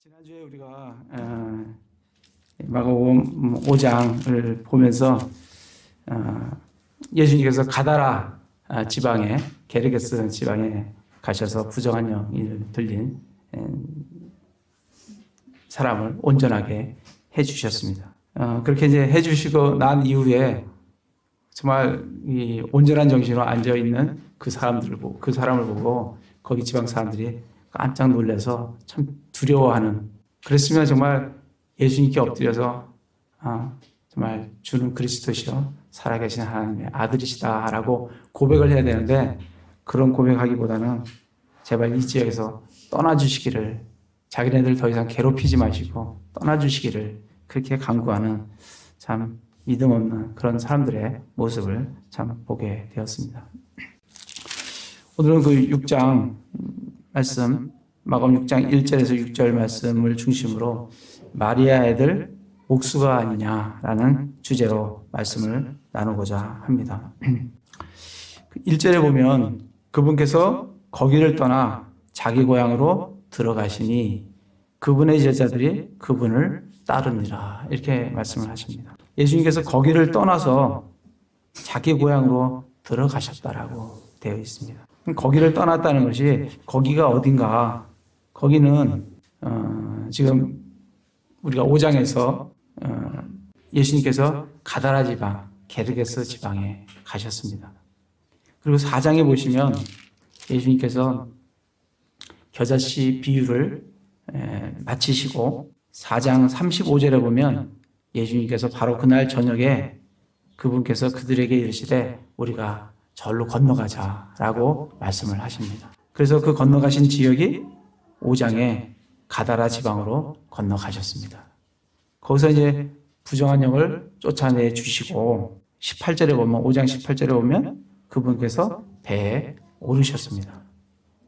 지난주에 우리가 마가복음 5장을 보면서 예수님께서 가다라 지방에 게르게스 지방에 가셔서 부정한 영이 들린 사람을 온전하게 해주셨습니다. 그렇게 이제 해주시고 난 이후에 정말 이 온전한 정신으로 앉아 있는 그 사람을 보고 거기 지방 사람들이 깜짝 놀라서 참 두려워하는. 그랬으면 정말 예수님께 엎드려서 정말 주는 그리스도시요 살아계신 하나님의 아들이시다라고 고백을 해야 되는데, 그런 고백하기보다는 제발 이 지역에서 떠나주시기를, 자기네들 더 이상 괴롭히지 마시고 떠나주시기를 그렇게 간구하는 참 믿음 없는 그런 사람들의 모습을 참 보게 되었습니다. 오늘은 그 6장 말씀, 마가복음 6장 1절에서 6절 말씀을 중심으로 마리아 애들 옥수가 아니냐라는 주제로 말씀을 나누고자 합니다. 1절에 보면 그분께서 거기를 떠나 자기 고향으로 들어가시니 그분의 제자들이 그분을 따르니라, 이렇게 말씀을 하십니다. 예수님께서 거기를 떠나서 자기 고향으로 들어가셨다라고 되어 있습니다. 거기를 떠났다는 것이, 거기가 어딘가, 거기는 지금 우리가 5장에서 예수님께서 가다라 지방, 게르게스 지방에 가셨습니다. 그리고 4장에 보시면 예수님께서 겨자씨 비유를 마치시고 4장 35절에 보면 예수님께서 바로 그날 저녁에 그분께서 그들에게 이르시되 우리가 절로 건너가자라고 말씀을 하십니다. 그래서 그 건너가신 지역이 5장에 가다라 지방으로 건너가셨습니다. 거기서 이제 부정한 영을 쫓아내 주시고 18절에 보면, 5장 18절에 보면 그분께서 배에 오르셨습니다.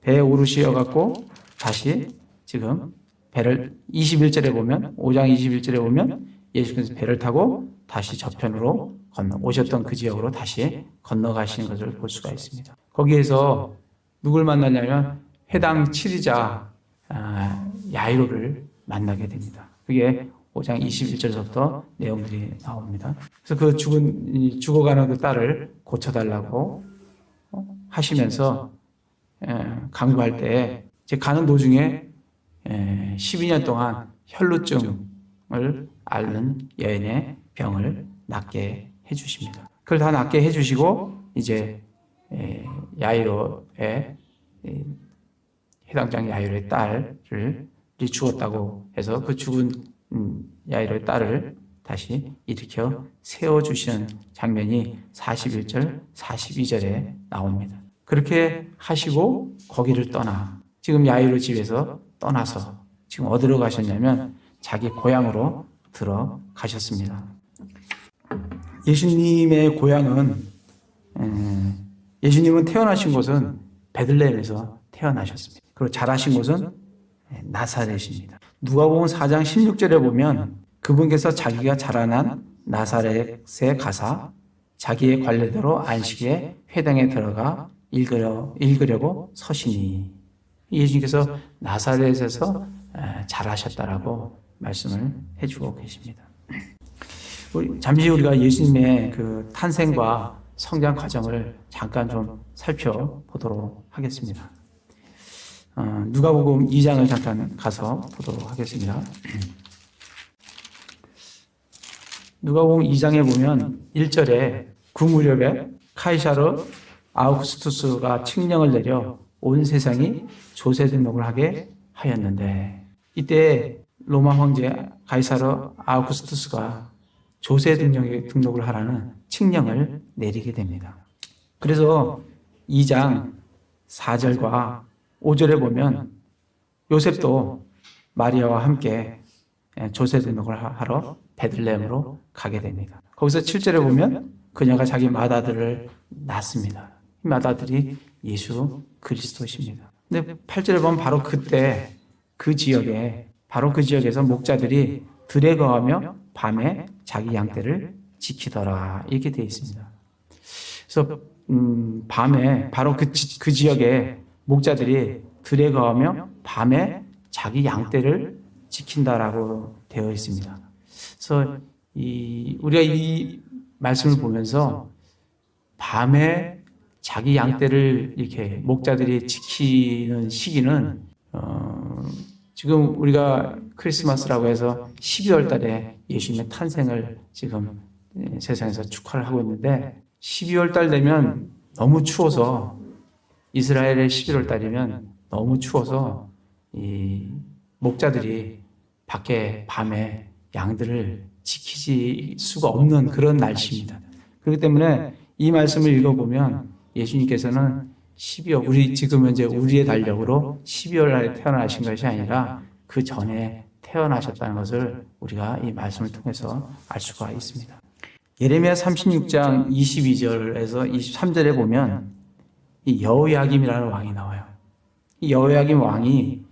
배에 오르시어갖고 다시 지금 배를 21절에 보면, 5장 21절에 보면 예수께서 배를 타고 다시 저편으로 오셨던 그 지역으로 다시 건너가시는 것을 볼 수가 있습니다. 거기에서 누굴 만나냐면 해당 치리자 야이로를 만나게 됩니다. 그게 5장 21절에서부터 내용들이 나옵니다. 그래서 그 죽어가는 그 딸을 고쳐달라고 하시면서 강구할 때, 가는 도중에 12년 동안 혈루증을 앓는 여인의 병을 낫게 해주십니다. 그걸 다 낫게 해주시고 이제 야이로의 해당장 야이로의 딸을 죽었다고 해서 그 죽은 야이로의 딸을 다시 일으켜 세워주시는 장면이 41절, 42절에 나옵니다. 그렇게 하시고 거기를 떠나, 지금 야이로 집에서 떠나서 지금 어디로 가셨냐면 자기 고향으로 들어가셨습니다. 예수님의 고향은, 예수님은 태어나신 곳은 베들레헴에서 태어나셨습니다. 그리고 자라신 곳은 나사렛입니다. 누가복음 4장 16절에 보면 그분께서 자기가 자라난 나사렛에 가사 자기의 관례대로 안식에 회당에 들어가 읽으려고 서시니, 예수님께서 나사렛에서 자라셨다라고 말씀을 해주고 계십니다. 잠시 우리가 예수님의 그 탄생과 성장 과정을 잠깐 좀 살펴보도록 하겠습니다. 누가복음 2장을 잠깐 가서 보도록 하겠습니다. 누가복음 2장에 보면 1절에 그 무렵에 카이사르 아우구스투스가 칙령을 내려 온 세상이 조세 등록을 하게 하였는데, 이때 로마 황제 카이사르 아우구스투스가 조세 등록을 하라는 칙령을 내리게 됩니다. 그래서 2장 4절과 5절에 보면 요셉도 마리아와 함께 조세 등록을 하러 베들레헴으로 가게 됩니다. 거기서 7절에 보면 그녀가 자기 맏아들을 낳습니다. 이 맏아들이 예수 그리스도십니다. 근데 8절에 보면 바로 그때 그 지역에서 목자들이 들에 거하며 밤에 자기 양떼를 지키더라, 이렇게 되어 있습니다. 그래서 밤에 바로 그 지역에 목자들이 들에 거하며 밤에 자기 양떼를 지킨다라고 되어 있습니다. 그래서 우리가 이 말씀을 보면서 밤에 자기 양떼를 이렇게 목자들이 지키는 시기는 지금 우리가 크리스마스라고 해서 12월 달에 예수님의 탄생을 지금 세상에서 축하를 하고 있는데 12월 달 되면 너무 추워서 이스라엘의 11월 달이면 너무 추워서 이 목자들이 밖에 밤에 양들을 지키지 수가 없는 그런 날씨입니다. 그렇기 때문에 이 말씀을 읽어보면 예수님께서는 12월, 우리 지금 현재 우리의 달력으로 12월 날에 태어나신 것이 아니라 그 전에 태어나셨다는 것을 우리가 이 말씀을 통해서 알 수가 있습니다. 예레미야 36장 22절에서 23절에 보면 이 여호야김이라는 왕이 나와요. 이 여호야김 왕이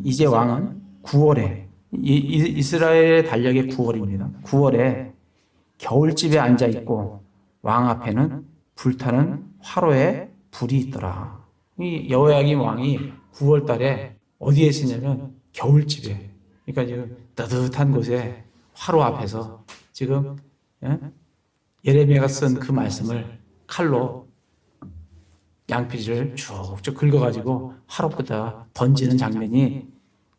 이제 왕은 9월에 이스라엘의 달력의 9월입니다. 9월에 겨울집에 앉아 있고 왕 앞에는 불타는 화로에 불이 있더라. 이 여호야김 왕이 9월 달에 어디에 있었냐면 겨울집에, 그러니까 지금 따뜻한 곳에 화로 앞에서 지금 예레미야가 쓴 그 말씀을 칼로 양피지를 쭉쭉 긁어가지고 화로에다 던지는 장면이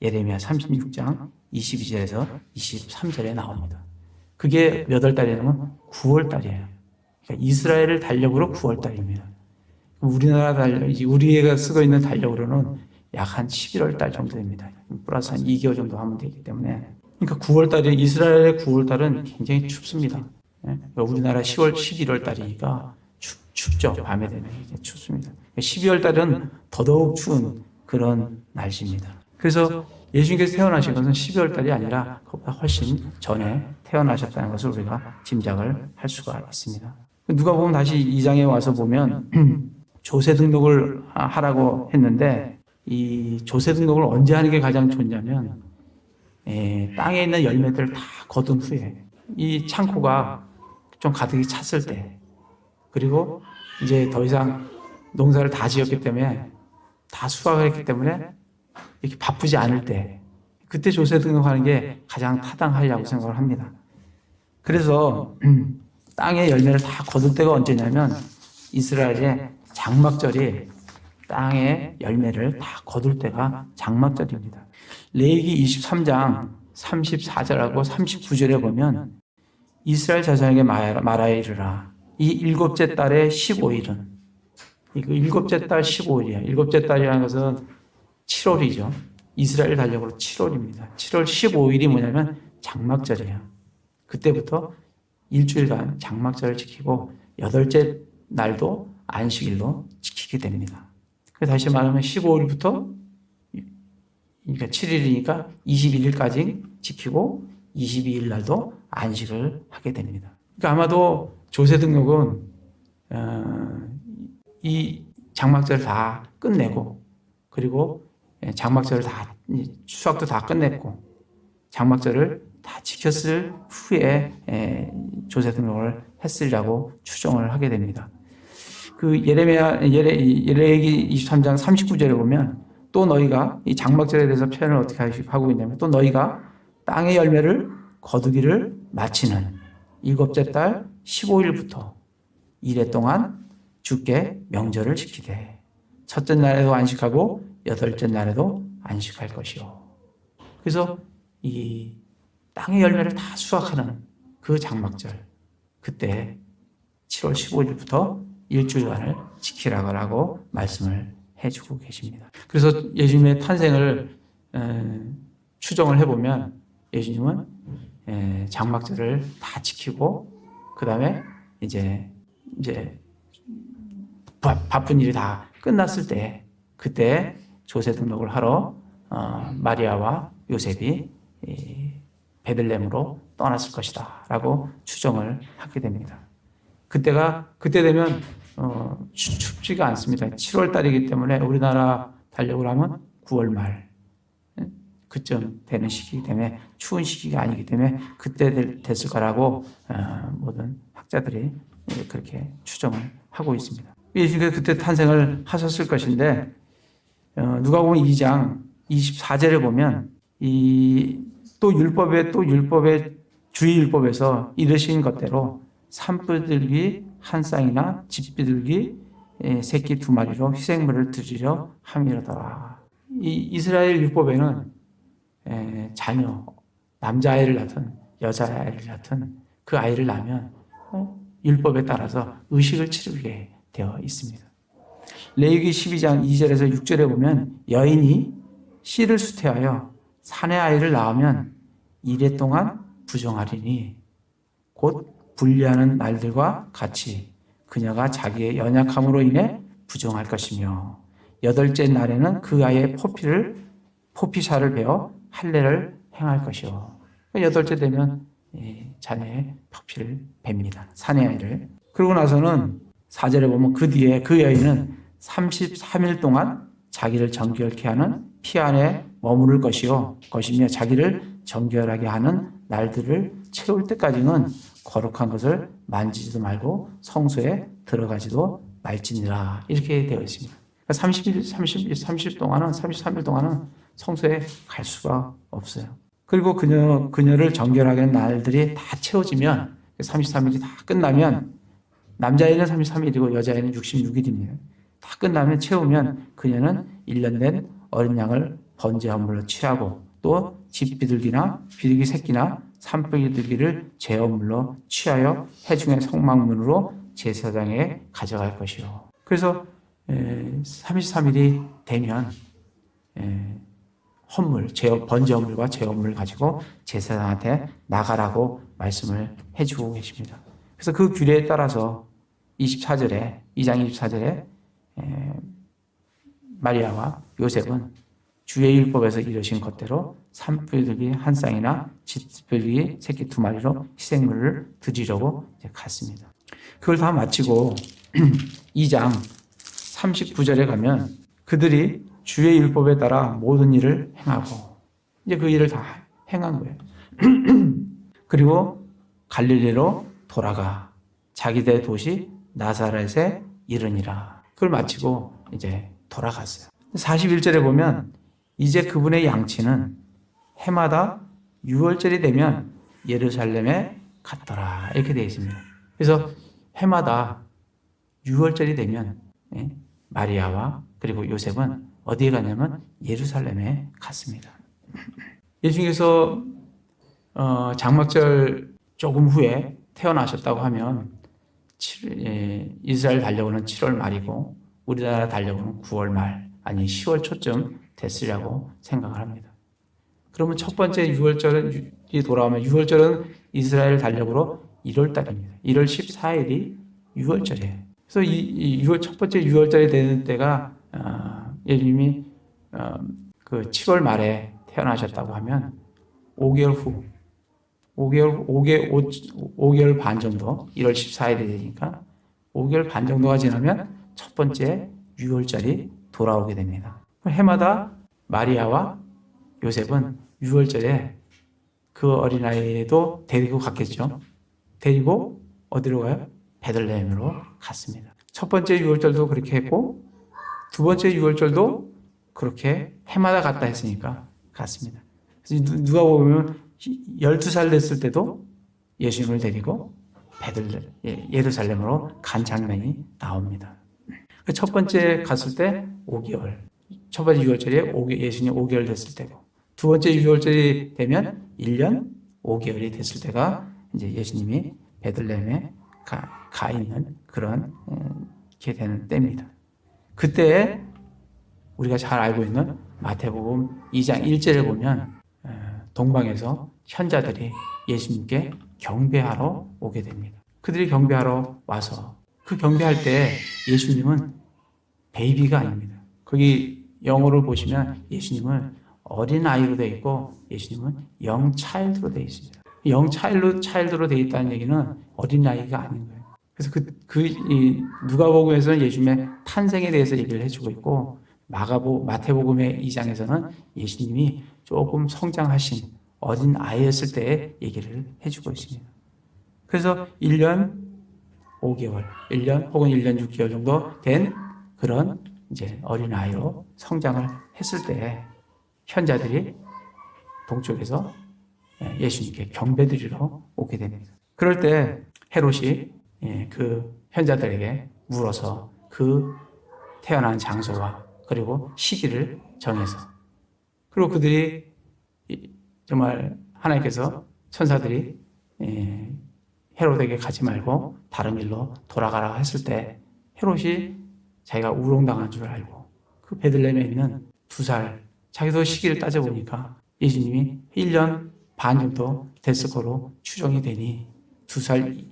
예레미야 36장 22절에서 23절에 나옵니다. 그게 몇 월 달이냐면 9월 달이에요. 그러니까 이스라엘을 달력으로 9월 달입니다. 우리나라 달력, 우리가 쓰고 있는 달력으로는 약 한 11월 달 정도 됩니다. 플러스 한 2개월 정도 하면 되기 때문에. 그러니까 9월 달에, 이스라엘의 9월 달은 굉장히 춥습니다. 그러니까 우리나라 10월, 11월 달이니까 춥죠. 밤에 되면 춥습니다. 12월 달은 더더욱 추운 그런 날씨입니다. 그래서 예수님께서 태어나신 것은 12월 달이 아니라 그것보다 훨씬 전에 태어나셨다는 것을 우리가 짐작을 할 수가 있습니다. 누가 보면 다시 2장에 와서 보면 조세 등록을 하라고 했는데 이 조세 등록을 언제 하는 게 가장 좋냐면 땅에 있는 열매들을 다 거둔 후에 이 창고가 좀 가득히 찼을 때, 그리고 이제 더 이상 농사를 다 지었기 때문에 다 수확을 했기 때문에 이렇게 바쁘지 않을 때, 그때 조세 등록하는 게 가장 타당하려고 생각을 합니다. 그래서 땅의 열매를 다 거둘 때가 언제냐면 이스라엘의 장막절이 땅의 열매를 다 거둘 때가 장막절입니다. 레위기 23장 34절하고 39절에 보면 이스라엘 자손에게 말하여 이르라. 이 일곱째 달의 15일은, 이거 일곱째 달 15일이야. 일곱째 달이라는 것은 7월이죠. 이스라엘 달력으로 7월입니다. 7월 15일이 뭐냐면 장막절이에요. 그때부터 일주일간 장막절을 지키고 여덟째 날도 안식일로 지키게 됩니다. 다시 말하면 15일부터, 그러니까 7일이니까 21일까지 지키고 22일 날도 안식을 하게 됩니다. 그러니까 아마도 조세 등록은 이 장막절을 다 끝내고, 그리고 장막절을 다, 추석도 다 끝냈고 장막절을 다 지켰을 후에 조세 등록을 했으리라고 추정을 하게 됩니다. 그 예레미기 23장 39절에 보면 또 너희가 이 장막절에 대해서 표현을 어떻게 하고 있냐면, 또 너희가 땅의 열매를 거두기를 마치는 일곱째 달 15일부터 이래 동안 주께 명절을 지키되 첫째 날에도 안식하고 여덟째 날에도 안식할 것이요. 그래서 이 땅의 열매를 다 수확하는 그 장막절, 그때 7월 15일부터 일주일간을 지키라고 말씀을 해주고 계십니다. 그래서 예수님의 탄생을 추정을 해보면 예수님은 장막절을 다 지키고 그 다음에 이제 바쁜 일이 다 끝났을 때, 그때 조세 등록을 하러 마리아와 요셉이 베들레헴으로 떠났을 것이다 라고 추정을 하게 됩니다. 그때 되면 춥지가 않습니다. 7월 달이기 때문에 우리나라 달력으로 하면 9월 말 그쯤 되는 시기이기 때문에 추운 시기가 아니기 때문에 그때 됐을 거라고 모든 학자들이 그렇게 추정을 하고 있습니다. 예수님께서 그때 탄생을 하셨을 것인데 누가복음 2장 24절에 보면 또 율법의 주의율법에서 이르신 것대로 산비둘기 한 쌍이나 집비둘기 새끼 2마리로 희생물을 드리려 함이로더라. 이 이스라엘 율법에는 자녀, 남자아이를 낳든 여자아이를 낳든 그 아이를 낳으면 율법에 따라서 의식을 치르게 되어 있습니다. 레위기 12장 2절에서 6절에 보면 여인이 씨를 수태하여 사내 아이를 낳으면 이래 동안 부정하리니 곧 분리하는 날들과 같이 그녀가 자기의 연약함으로 인해 부정할 것이며 8째 날에는 그 아이의 포피살을 베어 할례를 행할 것이요. 8째 되면 자녀의 포피를 뱁니다. 사내 아이를. 그러고 나서는 4절에 보면 그 뒤에 그 여인은 33일 동안 자기를 정결케 하는 피 안에 머무를 것이며 자기를 정결하게 하는 날들을 채울 때까지는 거룩한 것을 만지지도 말고 성소에 들어가지도 말지니라. 이렇게 되어 있습니다. 33일 동안은 성소에 갈 수가 없어요. 그리고 그녀를 정결하게 하는 날들이 다 채워지면 33일이 다 끝나면 남자애는 33일이고 여자애는 66일입니다. 다 끝나면 채우면 그녀는 1년 된 어린 양을 번제 헌물로 취하고 또 집비둘기나 비둘기 새끼나 산비둘기를 제헌물로 취하여 해중의 성막문으로 제사장에 가져갈 것이요. 그래서 33일이 되면 번제 헌물과 제헌물을 가지고 제사장한테 나가라고 말씀을 해주고 계십니다. 그래서 그 규례에 따라서 2장 24절에 마리아와 요셉은 주의 율법에서 이르신 것대로 산비둘기 한 쌍이나 집비둘기 새끼 2마리로 희생물을 드리려고 갔습니다. 그걸 다 마치고 2장 39절에 가면 그들이 주의 율법에 따라 모든 일을 행하고 이제 그 일을 다 행한 거예요. 그리고 갈릴리로 돌아가 자기들의 도시 나사렛에 이르니라. 그걸 마치고 이제 돌아갔어요. 41절에 보면 이제 그분의 양치는 해마다 6월절이 되면 예루살렘에 갔더라. 이렇게 되어 있습니다. 그래서 해마다 6월절이 되면 마리아와 그리고 요셉은 어디에 가냐면 예루살렘에 갔습니다. 예수님께서 장막절 조금 후에 태어나셨다고 하면 이스라엘 달력으로는 7월 말이고 우리나라 달력으로는 9월 말 아니 10월 초쯤 됐으리라고 생각을 합니다. 그러면 첫 번째 6월절이 돌아오면 6월절은 이스라엘 달력으로 1월 달입니다. 1월 14일이 6월절이에요. 그래서 이 첫 번째 6월절이 되는 때가 예수님이 그 7월 말에 태어나셨다고 하면 5개월 후 5개월 반 정도 1월 14일이 되니까 5개월 반 정도가 지나면 첫 번째 6월절이 돌아오게 됩니다. 해마다 마리아와 요셉은 6월절에 그 어린아이도 데리고 갔겠죠. 데리고 어디로 가요? 베들레헴으로 갔습니다. 첫 번째 6월절도 그렇게 했고 두 번째 6월절도 그렇게 해마다 갔다 했으니까 갔습니다. 그래서 누가 보면 12살 됐을 때도 예수님을 데리고 예루살렘으로 간 장면이 나옵니다. 첫 번째 갔을 때 5개월, 첫 번째 6월절에 예수님 5개월 됐을 때고 두 번째 6월절이 되면 1년 5개월이 됐을 때가 이제 예수님이 베들레헴에 가 있는 그런 게 되는 때입니다. 그때 우리가 잘 알고 있는 마태복음 2장 1절에 보면 동방에서 현자들이 예수님께 경배하러 오게 됩니다. 그들이 경배하러 와서 그 경배할 때 예수님은 베이비가 아닙니다. 거기 영어를 보시면 예수님은 어린아이로 되어 있고 예수님은 영 차일드로 되어 있습니다. 영 차일드로 되어 있다는 얘기는 어린아이가 아닌 거예요. 그래서 누가복음에서는 예수님의 탄생에 대해서 얘기를 해주고 있고 마태복음의 2장에서는 예수님이 조금 성장하신 어린 아이였을 때의 얘기를 해주고 있습니다. 그래서 1년 5개월, 1년 혹은 1년 6개월 정도 된 그런 이제 어린 아이로 성장을 했을 때 현자들이 동쪽에서 예수님께 경배드리러 오게 됩니다. 그럴 때 헤롯이 그 현자들에게 물어서 그 태어난 장소와 그리고 시기를 정해서, 그리고 그들이 정말 하나님께서 천사들이 헤롯에게 가지 말고 다른 길로 돌아가라 했을 때 헤롯이 자기가 우롱당한 줄 알고 그 베들레헴에 있는 2살, 자기도 시기를 따져보니까 예수님이 1년 반 정도 됐을 거로 추정이 되니 2살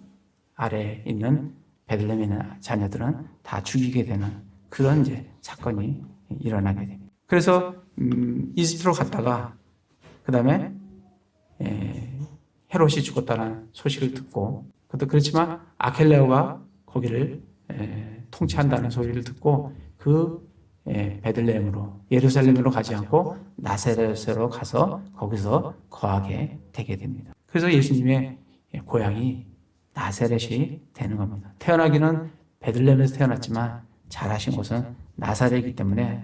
아래에 있는 베들레헴에 있는 자녀들은 다 죽이게 되는 그런 이제 사건이 일어나게 됩니다. 그래서 이집트로 갔다가 그 다음에 헤롯이 죽었다는 소식을 듣고, 그것도 그렇지만 아켈레오가 거기를 통치한다는 소리를 듣고 그 베들레헴으로, 예루살렘으로 가지 않고 나사렛으로 가서 거기서 거하게 되게 됩니다. 그래서 예수님의 고향이 나사렛이 되는 겁니다. 태어나기는 베들레헴에서 태어났지만 자라신 곳은 나사렛이기 때문에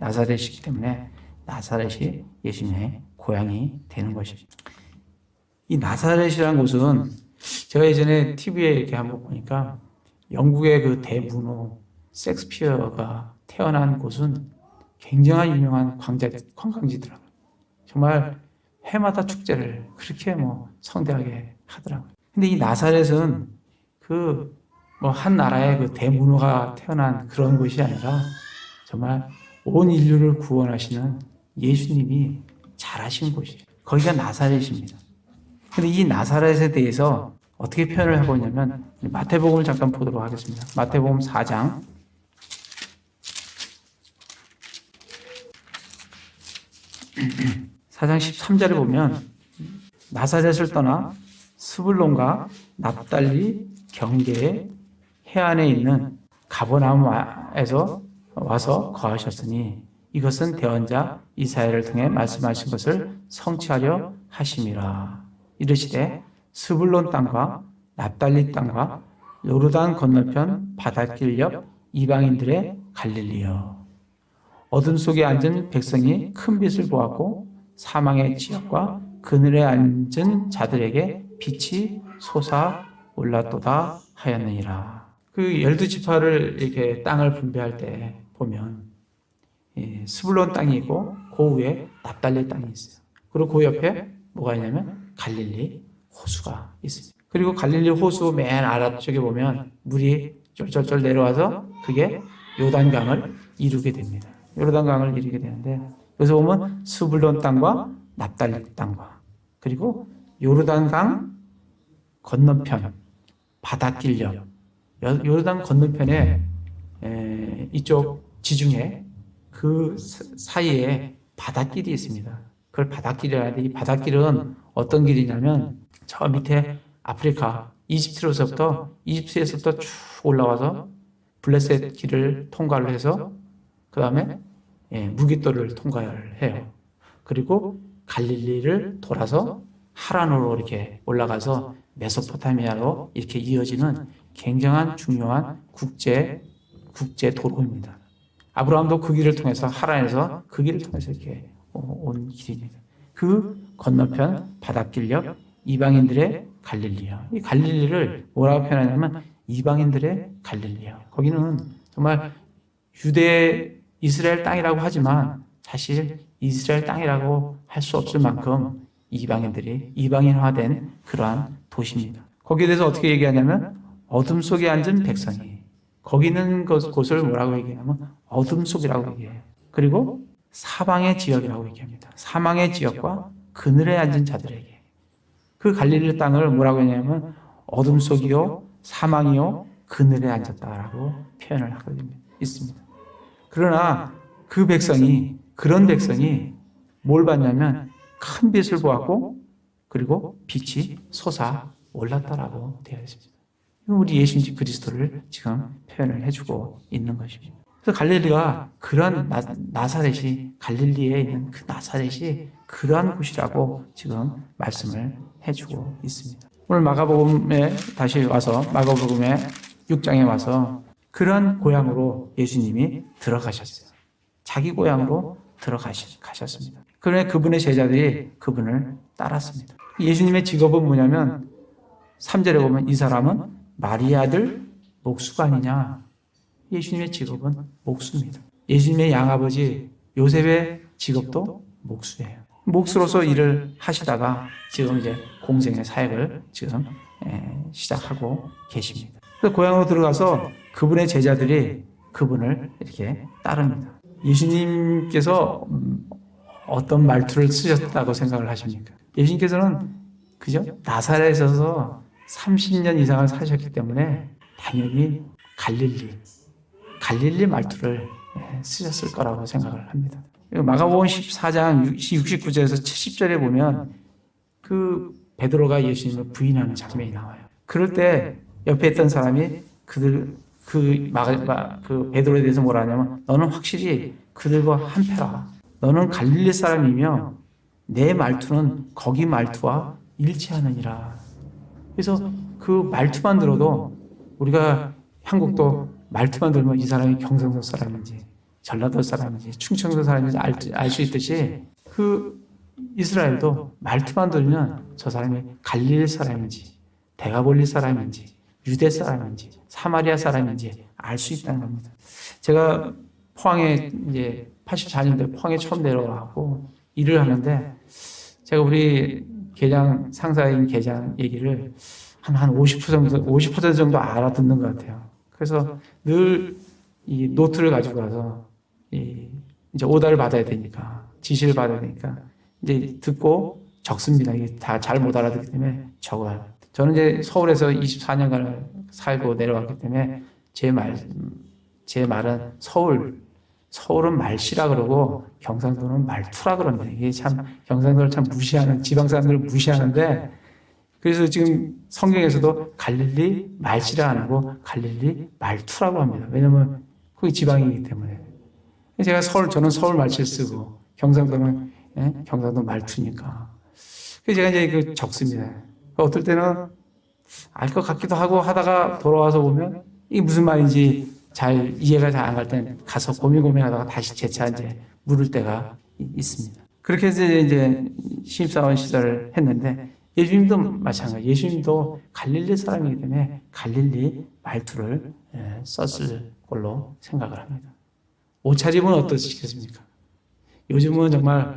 나사렛이 예수님의 고향이 되는 것이죠. 이 나사렛이라는 곳은 제가 예전에 TV에 이렇게 한번 보니까 영국의 그 대문호 셰익스피어가 태어난 곳은 굉장히 유명한 관광지더라고요. 정말 해마다 축제를 그렇게 성대하게 하더라고요. 근데 이 나사렛은 한 나라의 그 대문호가 태어난 그런 곳이 아니라 정말 온 인류를 구원하시는 예수님이 자라신 곳이에요. 거기가 나사렛입니다. 근데 이 나사렛에 대해서 어떻게 표현을 하고 있냐면 마태복음을 잠깐 보도록 하겠습니다. 마태복음 4장 13절에 보면 나사렛을 떠나 스불론과 납달리 경계의 해안에 있는 가버나움에서 와서 거하셨으니 이것은 대언자 이사야를 통해 말씀하신 것을 성취하려 하심이라. 이르시되 스불론 땅과 납달리 땅과 요르단 건너편 바닷길 옆 이방인들의 갈릴리여. 어둠 속에 앉은 백성이 큰 빛을 보았고 사망의 지역과 그늘에 앉은 자들에게 빛이 솟아 올랐도다 하였느니라. 그 12지파를 이렇게 땅을 분배할 때 보면 스불론 땅이 있고 그 위에 납달리 땅이 있어요. 그리고 그 옆에 뭐가 있냐면 갈릴리 호수가 있습니다. 그리고 갈릴리 호수 맨 아래쪽에 보면 물이 쫄쫄쫄 내려와서 그게 요단강을 이루게 됩니다. 요단강을 이루게 되는데 여기서 보면 스불론 땅과 납달리 땅과 그리고 요르단강 건너편 바닷길 옆 요르단 건너편에 이쪽 지중해 그 사이에 바닷길이 있습니다. 그걸 바닷길이라 하는데 이 바닷길은 어떤 길이냐면 저 밑에 아프리카 이집트에서부터 쭉 올라와서 블레셋 길을 통과를 해서 그 다음에 무깃돌을 통과를 해요. 그리고 갈릴리를 돌아서 하란으로 이렇게 올라가서 메소포타미아로 이렇게 이어지는 굉장한 중요한 국제 도로입니다. 아브라함도 그 길을 통해서 하란에서 그 길을 통해서 이렇게 온 길입니다. 그 건너편 바닷길 옆 이방인들의 갈릴리요. 이 갈릴리를 뭐라고 표현하냐면 이방인들의 갈릴리요. 거기는 정말 유대 이스라엘 땅이라고 하지만 사실 이스라엘 땅이라고 할 수 없을 만큼 이방인들이 이방인화된 그러한 도시입니다. 거기에 대해서 어떻게 얘기하냐면 어둠 속에 앉은 백성이, 거기 있는 곳을 뭐라고 얘기하냐면 어둠 속이라고 얘기해요. 그리고 사방의 지역이라고 얘기합니다. 사망의 지역과 그늘에 앉은 자들에게. 그 갈릴리 땅을 뭐라고 하냐면 어둠 속이요 사망이요 그늘에 앉았다라고 표현을 하고 있습니다. 그러나 그 백성이, 그런 백성이 뭘 봤냐면 큰 빛을 보았고 그리고 빛이 솟아 올랐다라고 되어 있습니다. 우리 예수님 그리스도를 지금 표현을 해주고 있는 것입니다. 그래서 갈릴리가 그런 나사렛이, 갈릴리에 있는 그 나사렛이 그러한 곳이라고 지금 말씀을 해주고 있습니다. 오늘 마가복음에 다시 와서 마가복음의 6장에 와서 그런 고향으로 예수님이 들어가셨어요. 자기 고향으로 들어가셨습니다. 그러나 그분의 제자들이 그분을 따랐습니다. 예수님의 직업은 뭐냐면 3절에 보면 이 사람은 마리아 아들 목수가 아니냐. 예수님의 직업은 목수입니다. 예수님의 양아버지 요셉의 직업도 목수예요. 목수로서 일을 하시다가 지금 이제 공생의 사역을 지금 시작하고 계십니다. 그래서 고향으로 들어가서 그분의 제자들이 그분을 이렇게 따릅니다. 예수님께서 어떤 말투를 쓰셨다고 생각을 하십니까? 예수님께서는 그죠? 나사렛에서 30년 이상을 사셨기 때문에 당연히 갈릴리 말투를 쓰셨을 거라고 생각을 합니다. 마가복음 14장 69절에서 70절에 보면 그 베드로가 예수님을 부인하는 장면이 나와요. 그럴 때 옆에 있던 사람이 그 베드로에 대해서 뭐라 하냐면 너는 확실히 그들과 한패라. 너는 갈릴리 사람이며 내 말투는 거기 말투와 일치하느니라. 그래서 그 말투만 들어도 우리가 한국도 말투만 들으면 이 사람이 경상도 사람인지 전라도 사람인지 충청도 사람인지 알 수 있듯이 그 이스라엘도 말투만 들으면 저 사람이 갈릴리 사람인지 데가볼리 사람인지 유대 사람인지 사마리아 사람인지 알 수 있다는 겁니다. 제가 포항에 이제 84년도에 포항에 처음 내려가고 일을 하는데 제가 우리 계장 상사인 계장 얘기를 한 50% 정도 알아듣는 것 같아요. 그래서 늘 이 노트를 가지고 가서 이제 오다를 받아야 되니까 지시를 받아야 되니까 이제 듣고 적습니다. 이게 다 잘 못 알아듣기 때문에 적어요. 저는 이제 서울에서 24년간을 살고 내려왔기 때문에 제 말은 서울은 말씨라 그러고 경상도는 말투라 그럽니다. 이게 참 경상도를 참 무시하는 지방 사람들을 무시하는데 그래서 지금 성경에서도 갈릴리 말씨라 안 하고 갈릴리 말투라고 합니다. 왜냐하면 거기 지방이기 때문에. 제가 저는 서울 말씨를 쓰고 경상도는 경상도 말투니까. 그래서 제가 이제 그 적습니다. 어떨 때는 알 것 같기도 하고 하다가 돌아와서 보면 이게 무슨 말인지 잘 이해가 잘 안 갈 때는 가서 고민하다가 다시 재차 이제 물을 때가 있습니다. 그렇게 해서 이제 신입사원 시절을 했는데 예수님도 마찬가지. 예수님도 갈릴리 사람이기 때문에 갈릴리 말투를 썼을 걸로 생각을 합니다. 옷차림은 어떠시겠습니까? 요즘은 정말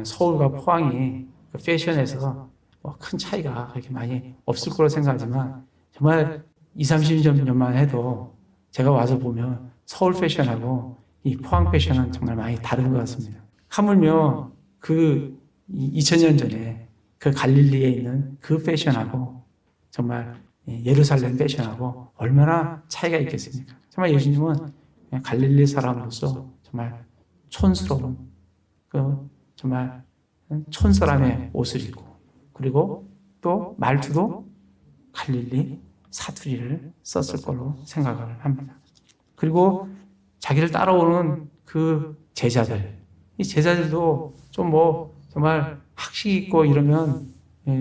서울과 포항이 그 패션에서 큰 차이가 그렇게 많이 없을 거로 생각하지만 정말 20, 30년만 해도 제가 와서 보면 서울 패션하고 이 포항 패션은 정말 많이 다른 것 같습니다. 하물며 그 2000년 전에 그 갈릴리에 있는 그 패션하고 정말 예루살렘 패션하고 얼마나 차이가 있겠습니까? 정말 예수님은 갈릴리 사람으로서 정말 촌스러운 정말 촌사람의 옷을 입고 그리고 또 말투도 갈릴리 사투리를 썼을 걸로 생각을 합니다. 그리고 자기를 따라오는 그 제자들, 이 제자들도 좀 정말 학식 있고 이러면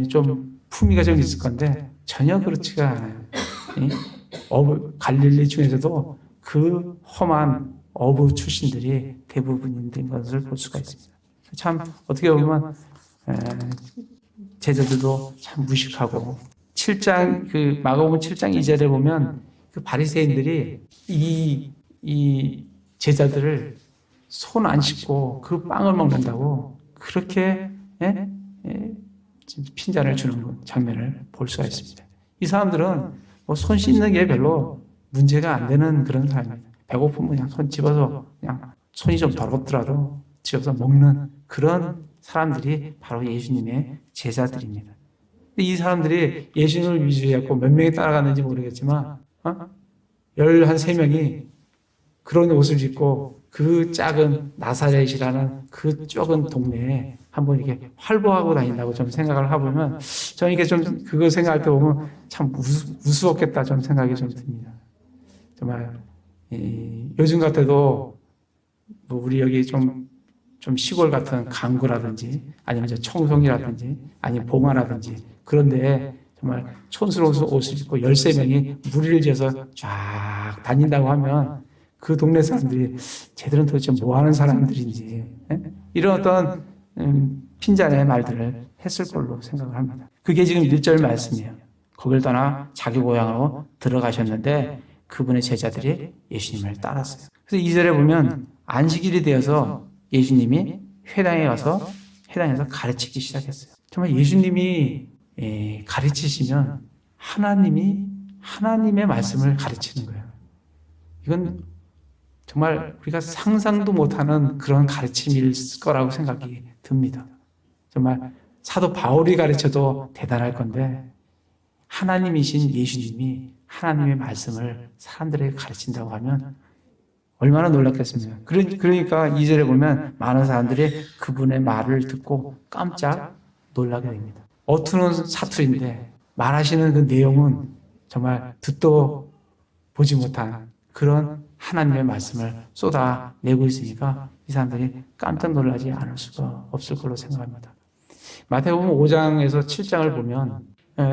좀 품위가 좀 있을 건데 전혀 그렇지가 않아요. 갈릴리 중에서도 그 험한 어부 출신들이 대부분인 것을 볼 수가 있습니다. 참 어떻게 보면 제자들도 참 무식하고 7장 그 마가복음 7장 2절에 보면 그 바리새인들이 이 제자들을 손 안 씻고 그 빵을 먹는다고 그렇게 핀잔을 주는 장면을 볼 수가 있습니다. 이 사람들은 손 씻는 게 별로 문제가 안 되는 그런 사람입니다. 배고프면 그냥 손 집어서 그냥 손이 좀 더럽더라도 집어서 먹는 그런 사람들이 바로 예수님의 제자들입니다. 이 사람들이 예수님을 위주해서 몇 명이 따라갔는지 모르겠지만 13명이 그런 옷을 입고 그 작은 나사렛이라는 그 적은 동네에 한번 이렇게 활보하고 다닌다고 좀 생각을 해보면 저는 이게 좀 그거 생각할 때 보면 참 우스웠겠다 좀 생각이 좀 듭니다. 정말 요즘 같아도 우리 여기 좀 시골 같은 강구라든지 아니면 청송이라든지 아니면 봉화라든지 그런데 정말 촌스러운 옷을 입고 13명이 무리를 지어서 쫙 다닌다고 하면 그 동네 사람들이 쟤들은 도대체 뭐 하는 사람들인지 이런 어떤 핀잔의 말들을 했을 걸로 생각을 합니다. 그게 지금 1절 말씀이에요. 거길 떠나 자기 고향으로 들어가셨는데 그분의 제자들이 예수님을 따랐어요. 그래서 2절에 보면 안식일이 되어서 예수님이 회당에서 가르치기 시작했어요. 정말 예수님이 가르치시면 하나님이 하나님의 말씀을 가르치는 거예요. 이건 정말 우리가 상상도 못하는 그런 가르침일 거라고 생각이 듭니다. 정말 사도 바울이 가르쳐도 대단할 건데 하나님이신 예수님이 하나님의 말씀을 사람들에게 가르친다고 하면 얼마나 놀랐겠습니까? 그러니까 2절에 보면 많은 사람들이 그분의 말을 듣고 깜짝 놀라게 됩니다. 어투는 사투리인데 말하시는 그 내용은 정말 듣도 보지 못한 그런 하나님의 말씀을 쏟아내고 있으니까 이 사람들이 깜짝 놀라지 않을 수가 없을 걸로 생각합니다. 마태복음 5장에서 7장을 보면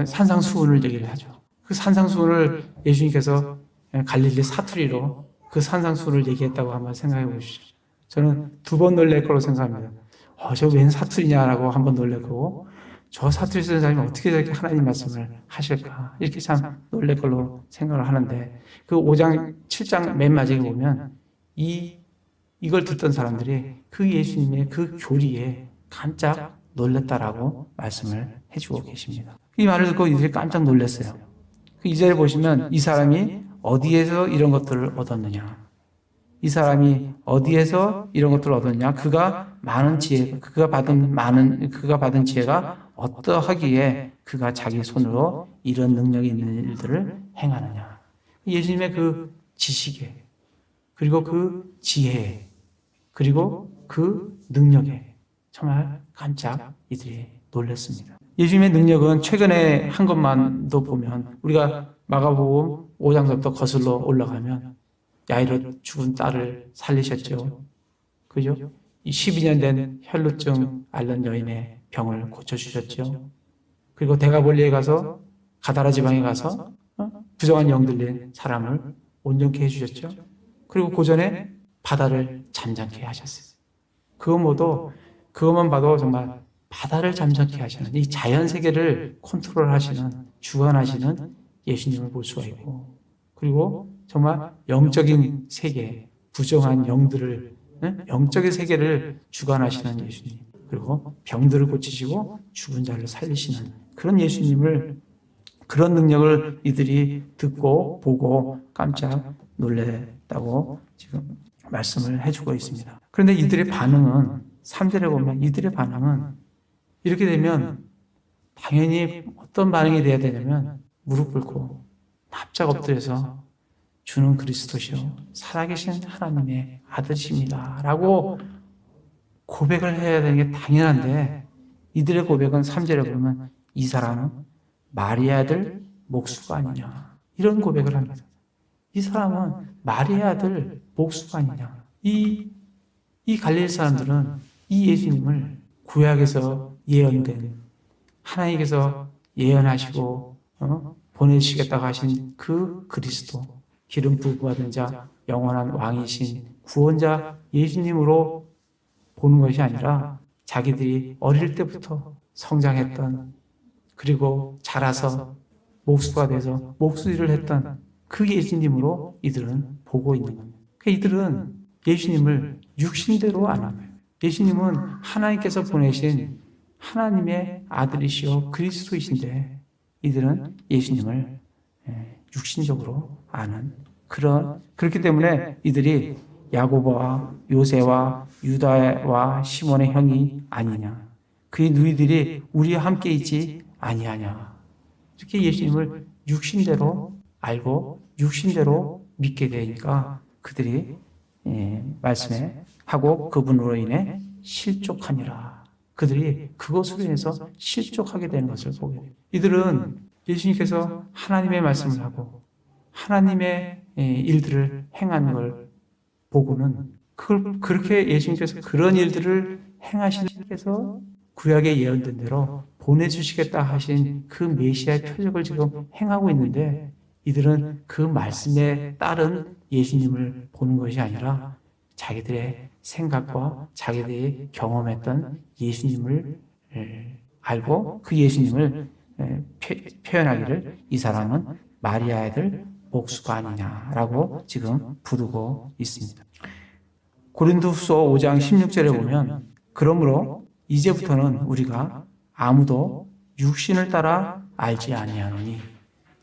산상수훈을 얘기를 하죠. 그 산상수훈을 예수님께서 갈릴리 사투리로 그 산상수훈을 얘기했다고 한번 생각해 보십시오. 저는 2번 놀랄 거로 생각합니다. 저 웬 사투리냐라고 한번 놀랐고 저 사투리 쓰는 사람이 어떻게 저렇게 하나님 말씀을 하실까 이렇게 참 놀랄 걸로 생각을 하는데 그 5장 7장 맨 마지막에 보면 이걸 듣던 사람들이 그 예수님의 그 교리에 깜짝 놀랐다라고 말씀을 해주고 계십니다. 이 말을 듣고 이들이 깜짝 놀랐어요. 그 2절에 보시면 이 사람이 어디에서 이런 것들을 얻었느냐? 이 사람이 어디에서 이런 것들을 얻었냐? 그가 받은 지혜가 어떠하기에 그가 자기 손으로 이런 능력이 있는 일들을 행하느냐? 예수님의 그 지식에, 그리고 그 지혜에, 그리고 그 능력에 정말 깜짝 이들이 놀랐습니다. 예수님의 능력은 최근에 한 것만도 보면 우리가 마가복음 5장부터 거슬러 올라가면 야이로 죽은 딸을 살리셨죠. 그죠? 12년 된 혈루증 앓는 여인의 병을 고쳐주셨죠. 그리고 대가볼리에 가서 가다라 지방에 가서 부정한 영 들린 사람을 온전케 해주셨죠. 그리고 그 전에 바다를 잠잠케 하셨어요. 그것만 봐도 정말 바다를 잠잠케 하시는 이 자연 세계를 컨트롤하시는 주관하시는 예수님을 볼 수가 있고 그리고 정말 영적인 세계, 부정한 영들을 영적인 세계를 주관하시는 예수님 그리고 병들을 고치시고 죽은 자를 살리시는 그런 예수님을 그런 능력을 이들이 듣고 보고 깜짝 놀랐다고 지금 말씀을 해주고 있습니다. 그런데 이들의 반응은 3절에 보면 이들의 반응은 이렇게 되면 당연히 어떤 반응이 돼야 되냐면 무릎 꿇고 납작 엎드려서 주는 그리스도시요 살아계신 하나님의 아들이십니다 라고 고백을 해야 되는 게 당연한데 이들의 고백은 3절에 보면 이 사람은 마리아 아들 목수가 아니냐 이런 고백을 합니다. 이 사람은 마리아 아들 목수가 아니냐. 이 갈릴리 사람들은 이 예수님을 구약에서 예언된 하나님께서 예언하시고 보내주시겠다고 하신 그 그리스도 기름 부음 받은 자 영원한 왕이신 구원자 예수님으로 보는 것이 아니라 자기들이 어릴 때부터 성장했던 그리고 자라서 목수가 돼서 목수일을 했던 그 예수님으로 이들은 보고 있는 겁니다. 그러니까 이들은 예수님을 육신대로 안 하는 거예요. 예수님은 하나님께서 보내신 하나님의 아들이시오 그리스도이신데 이들은 예수님을 육신적으로 아는 그렇기 때문에 이들이 야고보와 요새와 유다와 시몬의 형이 아니냐 그의 누이들이 우리와 함께 있지 아니하냐 이렇게 예수님을 육신대로 알고 육신대로 믿게 되니까 그들이 말씀에 하고 그분으로 인해 실족하니라 그들이 그것으로 인해서 실족하게 되는 것을 보게 돼요. 이들은 예수님께서 하나님의 말씀을 하고 하나님의 일들을 행하는 걸 보고는 그렇게 예수님께서 그런 일들을 행하시는 분께서 구약에 예언된 대로 보내주시겠다 하신 그 메시아의 표적을 지금 행하고 있는데 이들은 그 말씀에 따른 예수님을 보는 것이 아니라 자기들의 생각과 자기들이 경험했던 예수님을 알고 그 예수님을 표현하기를 이 사람은 마리아의 아들 목수가 아니냐라고 지금 부르고 있습니다. 고린도후서 5장 16절에 보면 그러므로 이제부터는 우리가 아무도 육신을 따라 알지 아니하노니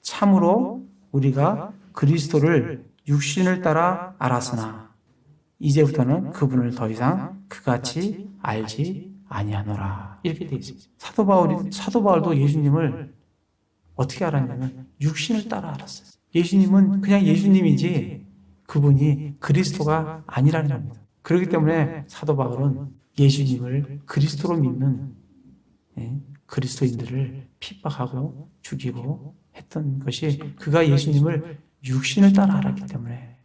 참으로 우리가 그리스도를 육신을 따라 알았으나 이제부터는 그분을 더 이상 그같이 알지 아니하노라. 이렇게 되어 있습니다. 사도 바울도 예수님을 어떻게 알았냐면 육신을 따라 알았어요. 예수님은 그냥 예수님이지 그분이 그리스도가 아니라는 겁니다. 그렇기 때문에 사도 바울은 예수님을 그리스도로 믿는 그리스도인들을 핍박하고 죽이고 했던 것이 그가 예수님을 육신을 따라 알았기 때문에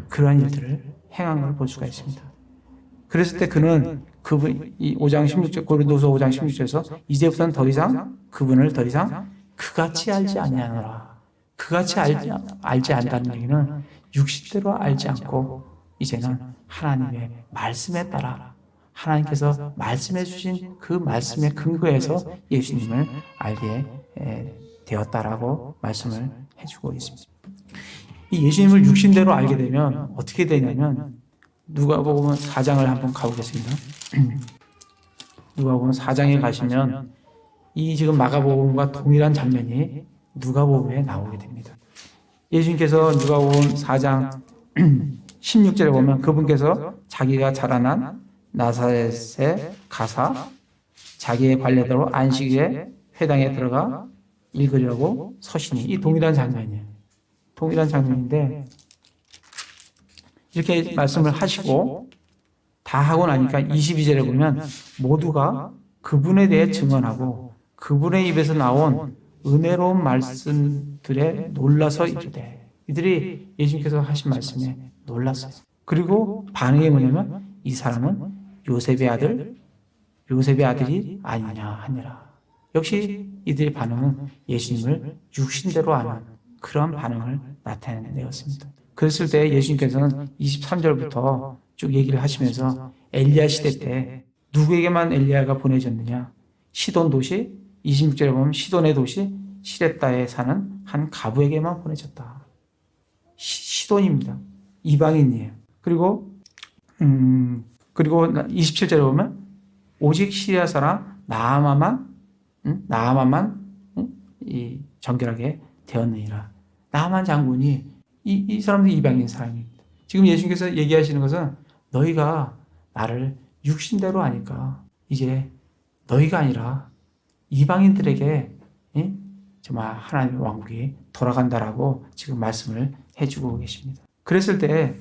그러한 일들을 행한 걸 볼 수가 있습니다. 그랬을 때 그는 그분, 이 5장 16절, 고린도서 5장 16절에서 이제부터는 더 이상 그분을 더 이상 그같이 알지 아니하노라. 그같이 알지 않다는 얘기는 육신대로 알지 않고 이제는 하나님의 말씀에 따라 하나님께서 말씀해 주신 그 말씀의 근거에서 예수님을 알게 되었다라고 말씀을 해주고 있습니다. 이 예수님을 육신대로 알게 되면 어떻게 되냐면 누가복음 4장을 한번 가보겠습니다. 누가복음 4장에 가시면 이 지금 마가복음과 동일한 장면이 누가복음에 나오게 됩니다. 예수님께서 누가복음 4장 16절에 보면 그분께서 자기가 자라난 나사렛에 가사 자기의 관례대로 안식일에 회당에 들어가 읽으려고 서시니 이 동일한 장면이에요. 동일한 장면인데 이렇게 말씀을 하시고 다 하고 나니까 22절에 보면 모두가 그분에 대해 증언하고 그분의 입에서 나온 은혜로운 말씀들에 놀라서 이르되 이들이 예수님께서 하신 말씀에 놀랐어요. 그리고 반응이 뭐냐면 이 사람은 요셉의 아들이 아니냐 하니라. 역시 이들의 반응은 예수님을 육신대로 아는 그런 반응을 나타내었습니다. 그랬을 때 예수님께서는 23절부터 쭉 얘기를 하시면서 엘리야 시대 때 누구에게만 엘리야가 보내졌느냐? 시돈 도시 26절에 보면 시돈의 도시 시렙다에 사는 한 가부에게만 보내졌다. 시돈입니다. 이방인이에요. 그리고 27절에 보면 오직 시리아 사람 나아만만 이 정결하게 되었느니라. 나아만 장군이 이 사람들이 이방인 사람입니다. 지금 예수님께서 얘기하시는 것은 너희가 나를 육신대로 아니까 이제 너희가 아니라 이방인들에게 정말 하나님의 왕국이 돌아간다라고 지금 말씀을 해주고 계십니다. 그랬을 때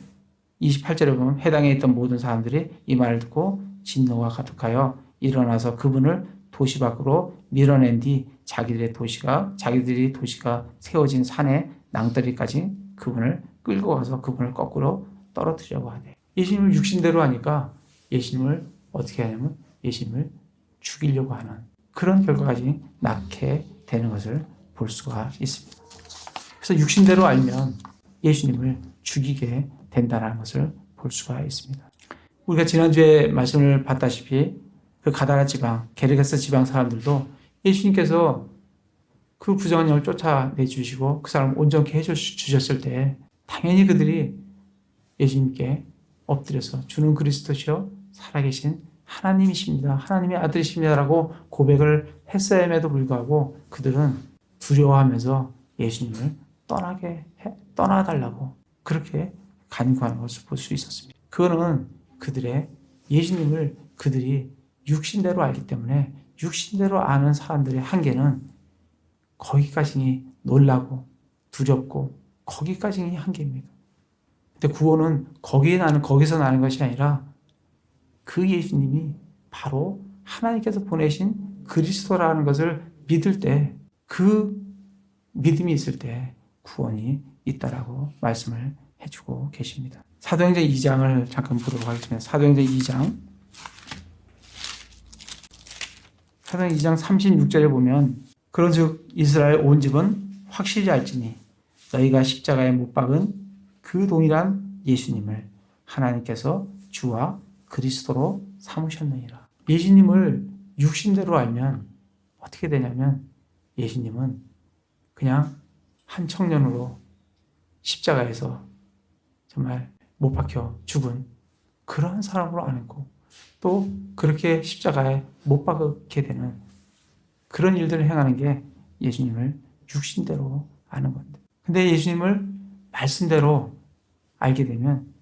28절에 보면 해당에 있던 모든 사람들이 이 말을 듣고 진노가 가득하여 일어나서 그분을 도시 밖으로 밀어낸 뒤 자기들이 도시가 세워진 산의 낭떠리까지 그분을 끌고 가서 그분을 거꾸로 떨어뜨리려고 하네. 예수님을 육신대로 하니까 예수님을 어떻게 하냐면 예수님을 죽이려고 하는 그런 결과까지 낳게 되는 것을 볼 수가 있습니다. 그래서 육신대로 알면 예수님을 죽이게 된다는 것을 볼 수가 있습니다. 우리가 지난주에 말씀을 봤다시피 그 가다라 지방, 게르게스 지방 사람들도 예수님께서 그 부정한 영을 쫓아내주시고 그 사람을 온전케 해주셨을 때 당연히 그들이 예수님께 엎드려서 주는 그리스도시요 살아계신 하나님이십니다. 하나님의 아들이십니다라고 고백을 했음에도 불구하고 그들은 두려워하면서 예수님을 떠나달라고 그렇게 간구하는 것을 볼 수 있었습니다. 그거는 그들의 예수님을 그들이 육신대로 알기 때문에 육신대로 아는 사람들의 한계는 거기까지 놀라고 두렵고 거기까지 한계입니다. 근데 구원은 거기서 나는 것이 아니라 그 예수님이 바로 하나님께서 보내신 그리스도라는 것을 믿을 때 그 믿음이 있을 때 구원이 있다라고 말씀을 해주고 계십니다. 사도행전 2장을 잠깐 보도록 하겠습니다. 사도행전 2장 36절에 보면 그런즉 이스라엘 온 집은 확실히 알지니 너희가 십자가에 못 박은 그 동일한 예수님을 하나님께서 주와 그리스도로 삼으셨느니라. 예수님을 육신대로 알면 어떻게 되냐면 예수님은 그냥 한 청년으로 십자가에서 정말 못 박혀 죽은 그러한 사람으로 아는 거, 또 그렇게 십자가에 못 박게 되는 그런 일들을 행하는 게 예수님을 육신대로 아는 건데, 근데 예수님을 말씀대로 알게 되면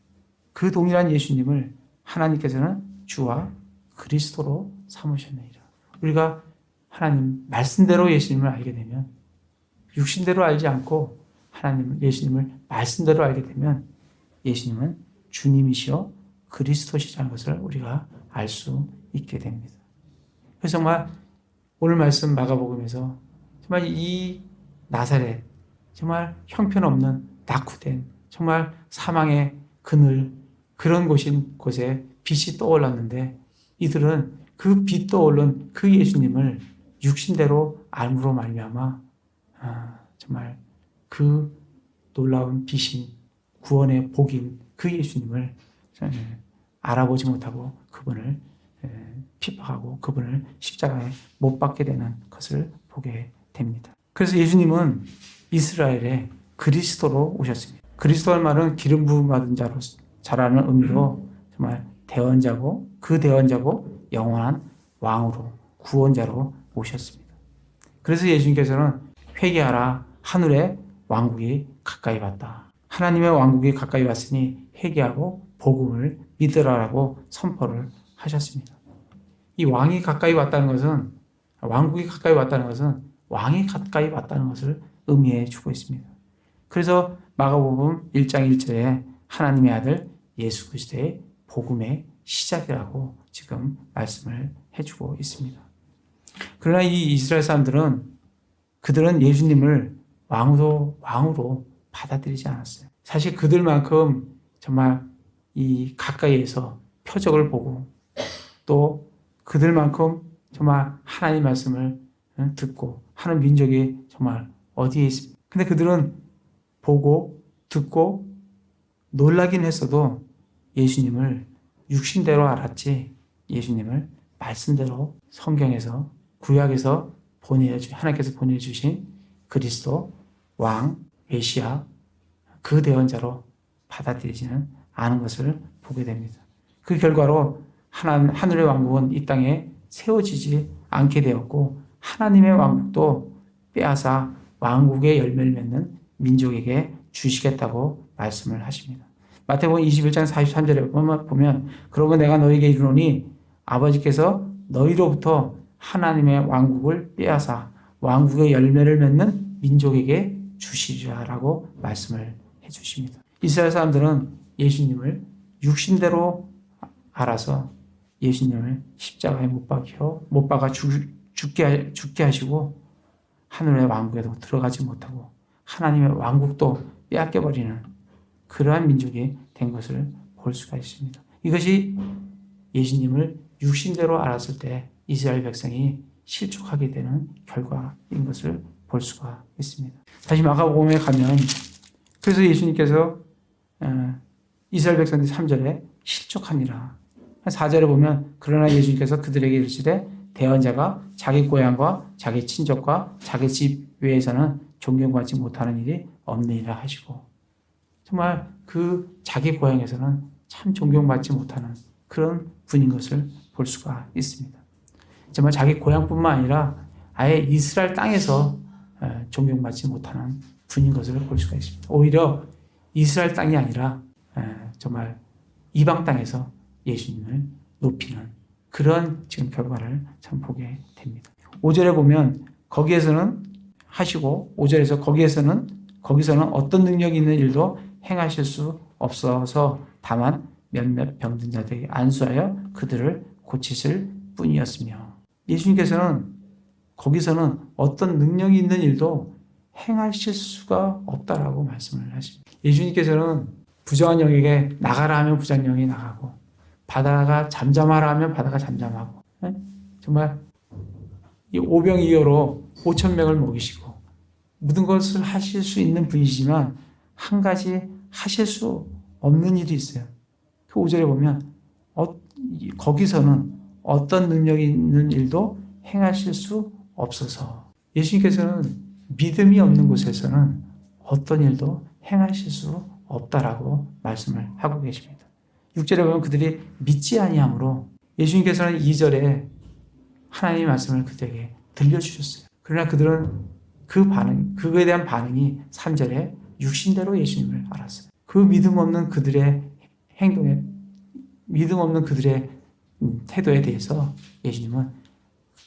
그 동일한 예수님을 하나님께서는 주와 그리스도로 삼으셨느니라. 우리가 하나님 말씀대로 예수님을 알게 되면, 육신대로 알지 않고 하나님 예수님을 말씀대로 알게 되면 예수님은 주님이시여 그리스도시라는 것을 우리가 알 수 있게 됩니다. 그래서 정말 오늘 말씀 마가복음에서 정말 이 나사렛, 정말 형편없는 낙후된 정말 사망의 그늘, 그런 곳에 빛이 떠올랐는데 이들은 그 빛 떠오른 그 예수님을 육신대로 알므로 말미암아 정말 그 놀라운 빛인 구원의 복인 그 예수님을 알아보지 못하고 그분을 핍박하고 그분을 십자가에 못 박게 되는 것을 보게 됩니다. 그래서 예수님은 이스라엘의 그리스도로 오셨습니다. 그리스도란 말은 기름 부음 받은 자라는 의미로 정말 대언자고, 그 대언자고 영원한 왕으로, 구원자로 오셨습니다. 그래서 예수님께서는 회개하라, 하늘의 왕국이 가까이 왔다. 하나님의 왕국이 가까이 왔으니 회개하고 복음을 믿으라라고 선포를 하셨습니다. 이 왕이 가까이 왔다는 것은, 왕국이 가까이 왔다는 것은 왕이 가까이 왔다는 것을 의미해 주고 있습니다. 그래서 마가복음 1장 1절에 하나님의 아들 예수 그리스도의 복음의 시작이라고 지금 말씀을 해주고 있습니다. 그러나 이 이스라엘 사람들은 그들은 예수님을 왕으로 받아들이지 않았어요. 사실 그들만큼 정말 이 가까이에서 표적을 보고 또 그들만큼 정말 하나님의 말씀을 듣고 하는 민족이 정말 어디에 있습니까? 근데 그들은 보고 듣고 놀라긴 했어도 예수님을 육신대로 알았지 예수님을 말씀대로 성경에서 구약에서 하나님께서 보내주신 그리스도 왕 메시아 그 대언자로 받아들이지는 않은 것을 보게 됩니다. 그 결과로 하늘의 왕국은 이 땅에 세워지지 않게 되었고 하나님의 왕국도 빼앗아 왕국의 열매를 맺는 민족에게 주시겠다고 말씀을 하십니다. 마태복음 21장 43절에 보면 그러고 내가 너희에게 이르노니 아버지께서 너희로부터 하나님의 왕국을 빼앗아 왕국의 열매를 맺는 민족에게 주시리라라고 말씀을 해주십니다. 이스라엘 사람들은 예수님을 육신대로 알아서 예수님을 십자가에 못 박아 죽게 하시고 하늘의 왕국에도 들어가지 못하고 하나님의 왕국도 빼앗겨버리는 그러한 민족이 된 것을 볼 수가 있습니다. 이것이 예수님을 육신대로 알았을 때 이스라엘 백성이 실족하게 되는 결과인 것을 볼 수가 있습니다. 다시 마가복음에 가면 그래서 예수님께서 이스라엘 백성들이 3절에 실족하니라. 4절에 보면 그러나 예수님께서 그들에게 이르시되 대언자가 자기 고향과 자기 친족과 자기 집 외에서는 존경받지 못하는 일이 없느니라 하시고 정말 그 자기 고향에서는 참 존경받지 못하는 그런 분인 것을 볼 수가 있습니다. 정말 자기 고향뿐만 아니라 아예 이스라엘 땅에서 존경받지 못하는 분인 것을 볼 수가 있습니다. 오히려 이스라엘 땅이 아니라 정말 이방 땅에서 예수님을 높이는 그런 지금 결과를 참 보게 됩니다. 5절에 보면 거기에서는 하시고 5절에서 거기서는 어떤 능력이 있는 일도 행하실 수 없어서 다만 몇몇 병든 자들에게 안수하여 그들을 고치실 뿐이었으며 예수님께서는 거기서는 어떤 능력이 있는 일도 행하실 수가 없다라고 말씀을 하십니다. 예수님께서는 부정한 영에게 나가라 하면 부정한 영이 나가고 바다가 잠잠하라 하면 바다가 잠잠하고 정말 이 오병이어로 5,000명을 먹이시고 모든 것을 하실 수 있는 분이지만 한 가지 하실 수 없는 일이 있어요. 그 5절에 보면 거기서는 어떤 능력이 있는 일도 행하실 수 없어서 예수님께서는 믿음이 없는 곳에서는 어떤 일도 행하실 수 없다라고 말씀을 하고 계십니다. 6절에 보면 그들이 믿지 아니함으로 예수님께서는 2절에 하나님의 말씀을 그들에게 들려주셨어요. 그러나 그들은 그거에 대한 반응이 3절에 육신대로 예수님을 알았어요. 그 믿음 없는 그들의 행동에, 믿음 없는 그들의 태도에 대해서 예수님은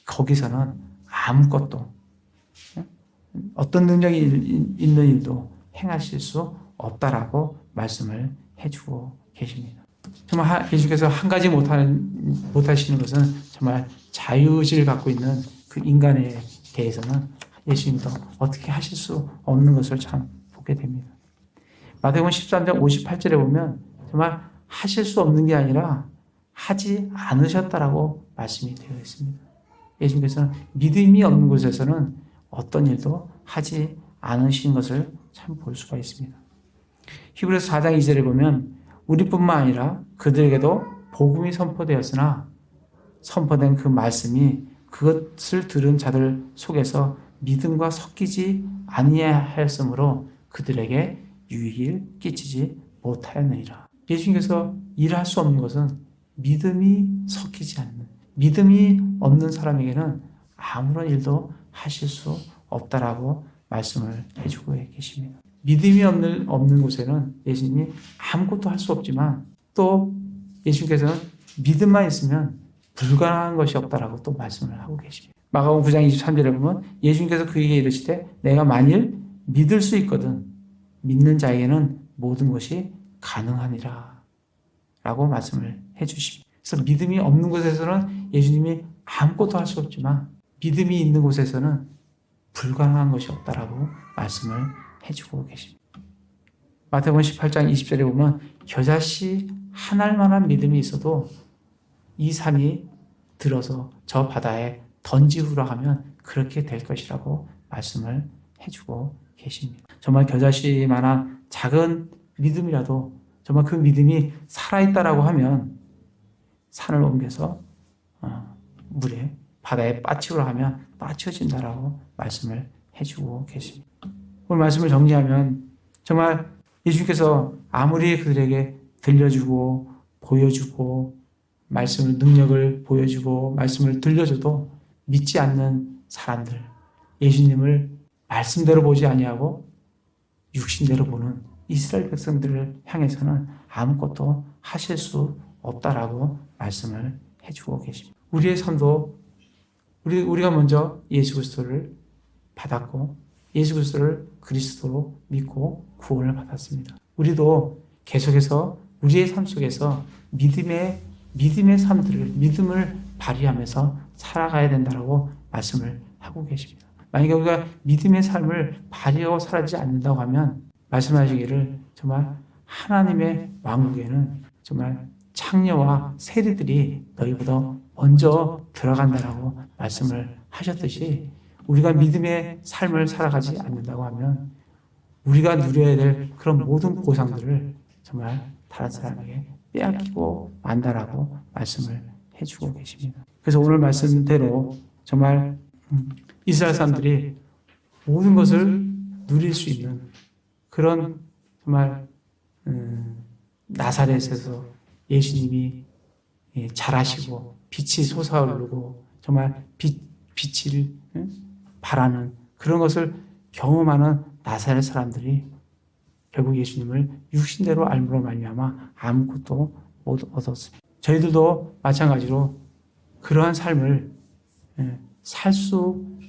거기서는 아무것도, 어떤 능력이 있는 일도 행하실 수 없다라고 말씀을 해주고 계십니다. 정말 예수께서 한 가지 못하시는 것은 정말 자유의지를 갖고 있는 그 인간에 대해서는 예수님도 어떻게 하실 수 없는 것을 참 보게 됩니다. 마태복음 13장 58절에 보면 정말 하실 수 없는 게 아니라 하지 않으셨다라고 말씀이 되어 있습니다. 예수님께서는 믿음이 없는 곳에서는 어떤 일도 하지 않으신 것을 참 볼 수가 있습니다. 히브리서 4장 2절에 보면 우리뿐만 아니라 그들에게도 복음이 선포되었으나 선포된 그 말씀이 그것을 들은 자들 속에서 믿음과 섞이지 아니하였으므로 그들에게 유익을 끼치지 못하였느니라. 예수님께서 일할 수 없는 것은 믿음이 섞이지 않는, 믿음이 없는 사람에게는 아무런 일도 하실 수 없다라고 말씀을 해주고 계십니다. 믿음이 없는 곳에는 예수님이 아무것도 할 수 없지만 또 예수님께서는 믿음만 있으면 불가능한 것이 없다라고 또 말씀을 하고 계십니다. 마가복음 9장 23절에 보면 예수님께서 그에게 이르시되 내가 만일 믿을 수 있거든 믿는 자에게는 모든 것이 가능하니라 라고 말씀을 해주십니다. 그래서 믿음이 없는 곳에서는 예수님이 아무것도 할 수 없지만 믿음이 있는 곳에서는 불가능한 것이 없다라고 말씀을 해주고 계십니다. 마태복음 18장 20절에 보면 겨자씨 한 알만한 믿음이 있어도 이 산이 들어서 저 바다에 던지우라 하면 그렇게 될 것이라고 말씀을 해주고 계십니다. 정말 겨자씨만한 작은 믿음이라도 정말 그 믿음이 살아있다라고 하면 산을 옮겨서 물에 바다에 빠치우라 하면 빠치워진다라고 말씀을 해주고 계십니다. 오늘 말씀을 정리하면 정말 예수님께서 아무리 그들에게 들려주고 보여주고 말씀을 능력을 보여주고 말씀을 들려줘도 믿지 않는 사람들, 예수님을 말씀대로 보지 아니하고 육신대로 보는 이스라엘 백성들을 향해서는 아무것도 하실 수 없다라고 말씀을 해주고 계십니다. 우리의 삶도 우리가 먼저 예수 그리스도를 받았고 예수 그리스도를 그리스도로 믿고 구원을 받았습니다. 우리도 계속해서 우리의 삶 속에서 믿음의 삶들을 믿음을 발휘하면서 살아가야 된다고 말씀을 하고 계십니다. 만약에 우리가 믿음의 삶을 발휘하고 살아지 않는다고 하면 말씀하시기를 정말 하나님의 왕국에는 정말 창녀와 세리들이 너희보다 먼저 들어간다라고 말씀을 하셨듯이 우리가 믿음의 삶을 살아가지 않는다고 하면 우리가 누려야 될 그런 모든 보상들을 정말 다른 사람에게 빼앗기고 만다라고 말씀을 해주고 계십니다. 그래서 오늘 말씀대로 정말 이스라엘 사람들이 모든 것을 누릴 수 있는 그런 정말 나사렛에서 예수님이 잘하시고 빛이 솟아오르고 정말 빛을 바라는 그런 것을 경험하는 나사렛 사람들이 결국 예수님을 육신대로 알므로 말미암아 아무것도 못 얻었습니다. 저희들도 마찬가지로 그러한 삶을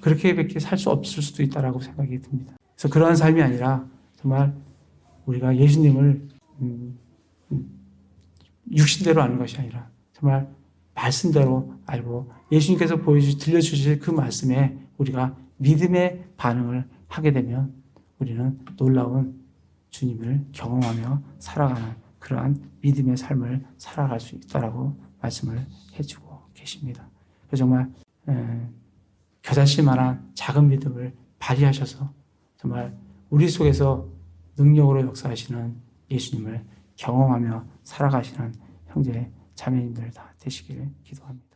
그렇게밖에 살 수 없을 수도 있다라고 생각이 듭니다. 그래서 그러한 삶이 아니라 정말 우리가 예수님을 육신대로 아는 것이 아니라 정말 말씀대로 알고 예수님께서 들려주실 그 말씀에 우리가 믿음의 반응을 하게 되면 우리는 놀라운 주님을 경험하며 살아가는 그러한 믿음의 삶을 살아갈 수 있다라고 말씀을 해주고 계십니다. 그래서 정말 겨자씨만한 작은 믿음을 발휘하셔서 정말 우리 속에서 능력으로 역사하시는 예수님을 경험하며 살아가시는 형제 자매님들 다 되시길 기도합니다.